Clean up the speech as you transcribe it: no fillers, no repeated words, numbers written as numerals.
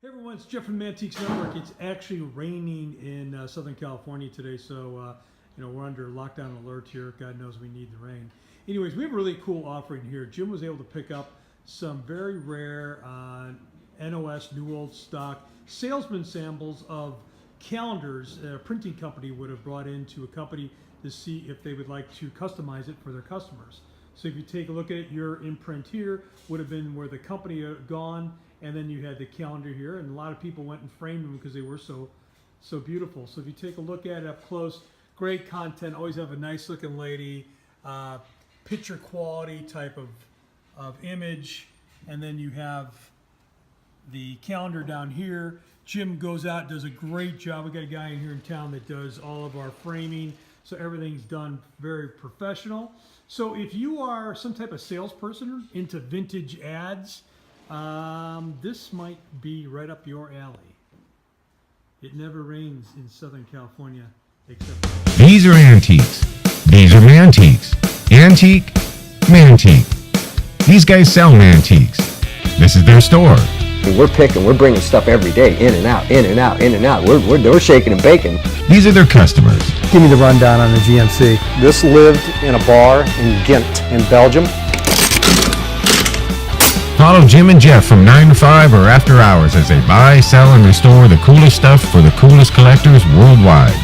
Hey everyone, it's Jeff from Mantiques Network. It's actually raining in Southern California today, so we're under lockdown alert here. God knows we need the rain. Anyways, we have a really cool offering here. Jim was able to pick up some very rare NOS new old stock salesman samples of calendars a printing company would have brought into a company to see if they would like to customize it for their customers. So if you take a look at it, your imprint here would have been where the company had gone, and then you had the calendar here, and a lot of people went and framed them because they were so beautiful. So if you take a look at it up close, great content, always have a nice looking lady, picture quality type of image, and then you have the calendar down here. Jim goes out, does a great job. We got a guy in here in town that does all of our framing, so everything's done very professional. So if you are some type of salesperson into vintage ads, this might be right up your alley. It never rains in Southern California except These are antiques. These are mantiques. Antique, mantique. These guys sell mantiques. This is their store. We're bringing stuff every day, in and out, in and out, in and out. We're shaking and baking. These are their customers. Give me the rundown on the GMC. This lived in a bar in Ghent in Belgium. Follow Jim and Jeff from 9 to 5 or after hours as they buy, sell, and restore the coolest stuff for the coolest collectors worldwide.